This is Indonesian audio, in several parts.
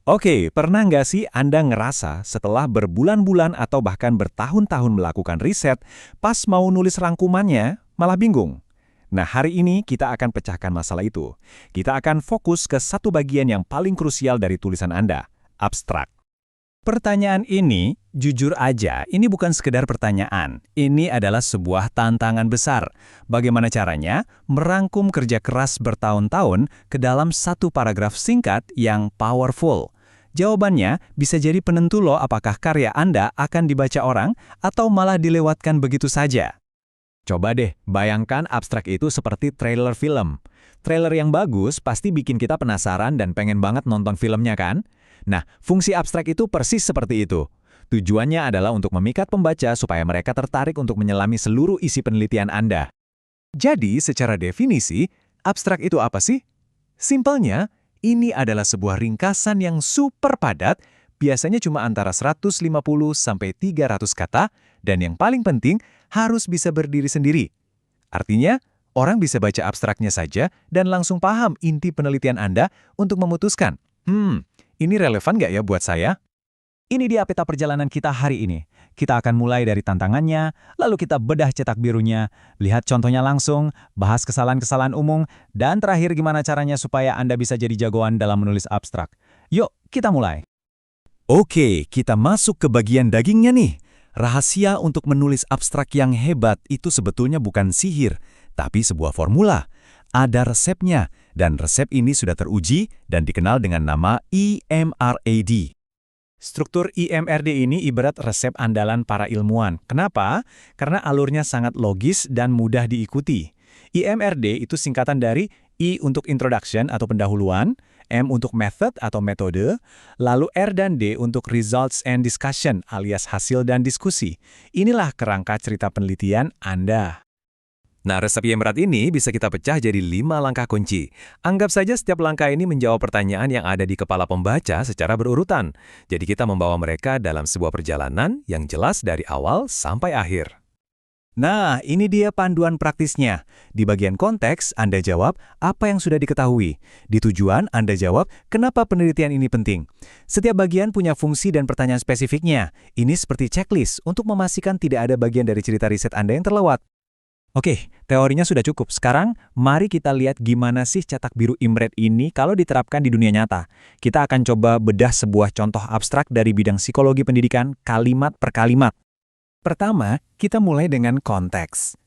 Oke, pernah nggak sih Anda ngerasa setelah berbulan-bulan atau bahkan bertahun-tahun melakukan riset, pas mau nulis rangkumannya, malah bingung? Nah, hari ini kita akan pecahkan masalah itu. Kita akan fokus ke satu bagian yang paling krusial dari tulisan Anda, abstrak. Pertanyaan ini, jujur aja, ini bukan sekedar pertanyaan. Ini adalah sebuah tantangan besar. Bagaimana caranya merangkum kerja keras bertahun-tahun ke dalam satu paragraf singkat yang powerful? Jawabannya bisa jadi penentu loh apakah karya Anda akan dibaca orang atau malah dilewatkan begitu saja. Coba deh, bayangkan abstrak itu seperti trailer film. Trailer yang bagus pasti bikin kita penasaran dan pengen banget nonton filmnya kan? Nah, fungsi abstrak itu persis seperti itu. Tujuannya adalah untuk memikat pembaca supaya mereka tertarik untuk menyelami seluruh isi penelitian Anda. Jadi, secara definisi, abstrak itu apa sih? Simpelnya, ini adalah sebuah ringkasan yang super padat, biasanya cuma antara 150 sampai 300 kata, dan yang paling penting, harus bisa berdiri sendiri. Artinya, orang bisa baca abstraknya saja dan langsung paham inti penelitian Anda untuk memutuskan, ini relevan nggak ya buat saya? Ini dia peta perjalanan kita hari ini. Kita akan mulai dari tantangannya, lalu kita bedah cetak birunya, lihat contohnya langsung, bahas kesalahan-kesalahan umum, dan terakhir gimana caranya supaya Anda bisa jadi jagoan dalam menulis abstrak. Yuk, kita mulai. Oke, kita masuk ke bagian dagingnya nih. Rahasia untuk menulis abstrak yang hebat itu sebetulnya bukan sihir, tapi sebuah formula. Ada resepnya, dan resep ini sudah teruji dan dikenal dengan nama IMRAD. Struktur IMRD ini ibarat resep andalan para ilmuwan. Kenapa? Karena alurnya sangat logis dan mudah diikuti. IMRD itu singkatan dari I untuk introduction atau pendahuluan, M untuk method atau metode, lalu R dan D untuk results and discussion alias hasil dan diskusi. Inilah kerangka cerita penelitian Anda. Nah, resep IMRAD ini bisa kita pecah jadi 5 langkah kunci. Anggap saja setiap langkah ini menjawab pertanyaan yang ada di kepala pembaca secara berurutan. Jadi kita membawa mereka dalam sebuah perjalanan yang jelas dari awal sampai akhir. Nah, ini dia panduan praktisnya. Di bagian konteks, Anda jawab apa yang sudah diketahui. Di tujuan, Anda jawab kenapa penelitian ini penting. Setiap bagian punya fungsi dan pertanyaan spesifiknya. Ini seperti checklist untuk memastikan tidak ada bagian dari cerita riset Anda yang terlewat. Oke, teorinya sudah cukup. Sekarang, mari kita lihat gimana sih cetak biru IMRAD ini kalau diterapkan di dunia nyata. Kita akan coba bedah sebuah contoh abstrak dari bidang psikologi pendidikan kalimat per kalimat. Pertama, kita mulai dengan konteks.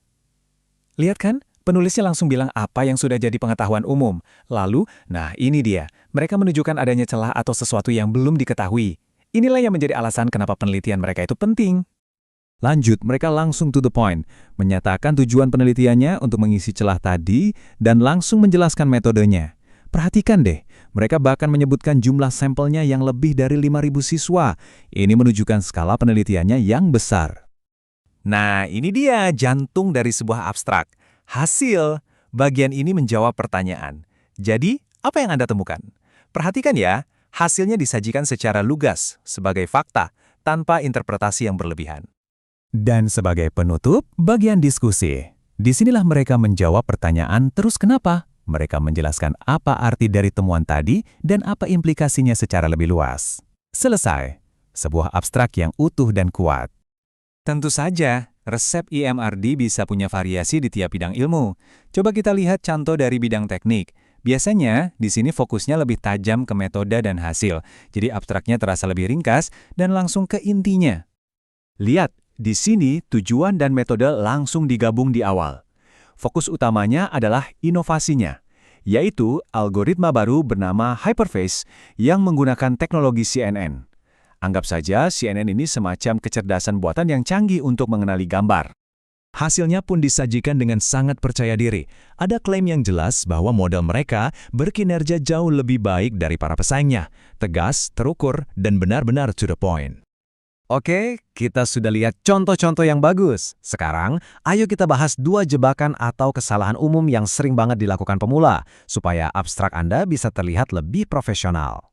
Lihat kan, penulisnya langsung bilang apa yang sudah jadi pengetahuan umum. Lalu, nah ini dia, mereka menunjukkan adanya celah atau sesuatu yang belum diketahui. Inilah yang menjadi alasan kenapa penelitian mereka itu penting. Lanjut, mereka langsung to the point, menyatakan tujuan penelitiannya untuk mengisi celah tadi dan langsung menjelaskan metodenya. Perhatikan deh, mereka bahkan menyebutkan jumlah sampelnya yang lebih dari 5.000 siswa. Ini menunjukkan skala penelitiannya yang besar. Nah, ini dia jantung dari sebuah abstrak. Hasil, bagian ini menjawab pertanyaan. Jadi, apa yang Anda temukan? Perhatikan ya, hasilnya disajikan secara lugas, sebagai fakta, tanpa interpretasi yang berlebihan. Dan sebagai penutup, bagian diskusi. Disinilah mereka menjawab pertanyaan terus kenapa. Mereka menjelaskan apa arti dari temuan tadi dan apa implikasinya secara lebih luas. Selesai. Sebuah abstrak yang utuh dan kuat. Tentu saja, resep IMRD bisa punya variasi di tiap bidang ilmu. Coba kita lihat contoh dari bidang teknik. Biasanya, di sini fokusnya lebih tajam ke metode dan hasil. Jadi abstraknya terasa lebih ringkas dan langsung ke intinya. Lihat. Di sini, tujuan dan metode langsung digabung di awal. Fokus utamanya adalah inovasinya, yaitu algoritma baru bernama Hyperface yang menggunakan teknologi CNN. Anggap saja CNN ini semacam kecerdasan buatan yang canggih untuk mengenali gambar. Hasilnya pun disajikan dengan sangat percaya diri. Ada klaim yang jelas bahwa model mereka berkinerja jauh lebih baik dari para pesaingnya, tegas, terukur, dan benar-benar to the point. Oke, kita sudah lihat contoh-contoh yang bagus. Sekarang, ayo kita bahas 2 jebakan atau kesalahan umum yang sering banget dilakukan pemula, supaya abstrak Anda bisa terlihat lebih profesional.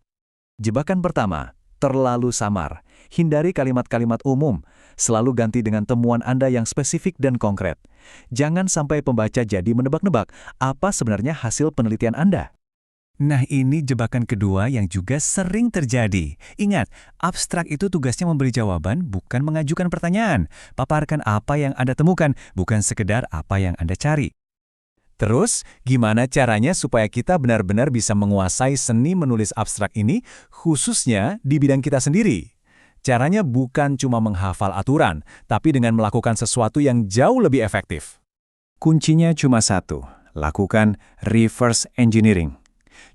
Jebakan pertama, terlalu samar. Hindari kalimat-kalimat umum. Selalu ganti dengan temuan Anda yang spesifik dan konkret. Jangan sampai pembaca jadi menebak-nebak apa sebenarnya hasil penelitian Anda. Nah, ini jebakan kedua yang juga sering terjadi. Ingat, abstrak itu tugasnya memberi jawaban, bukan mengajukan pertanyaan. Paparkan apa yang Anda temukan, bukan sekedar apa yang Anda cari. Terus, gimana caranya supaya kita benar-benar bisa menguasai seni menulis abstrak ini, khususnya di bidang kita sendiri? Caranya bukan cuma menghafal aturan, tapi dengan melakukan sesuatu yang jauh lebih efektif. Kuncinya cuma satu, lakukan reverse engineering.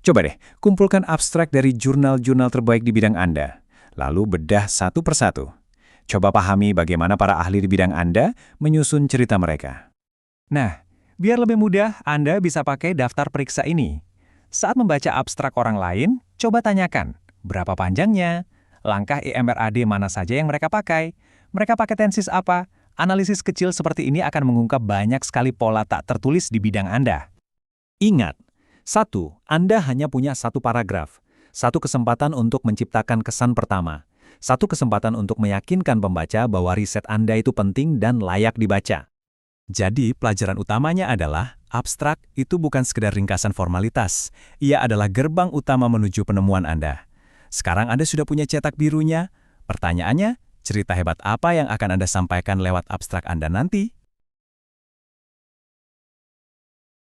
Coba deh, kumpulkan abstrak dari jurnal-jurnal terbaik di bidang Anda, lalu bedah satu persatu. Coba pahami bagaimana para ahli di bidang Anda menyusun cerita mereka. Nah, biar lebih mudah, Anda bisa pakai daftar periksa ini. Saat membaca abstrak orang lain, coba tanyakan, berapa panjangnya? Langkah IMRAD mana saja yang mereka pakai? Mereka pakai tensis apa? Analisis kecil seperti ini akan mengungkap banyak sekali pola tak tertulis di bidang Anda. Ingat, satu, Anda hanya punya satu paragraf, satu kesempatan untuk menciptakan kesan pertama, satu kesempatan untuk meyakinkan pembaca bahwa riset Anda itu penting dan layak dibaca. Jadi, pelajaran utamanya adalah, abstrak itu bukan sekedar ringkasan formalitas. Ia adalah gerbang utama menuju penemuan Anda. Sekarang Anda sudah punya cetak birunya. Pertanyaannya, cerita hebat apa yang akan Anda sampaikan lewat abstrak Anda nanti?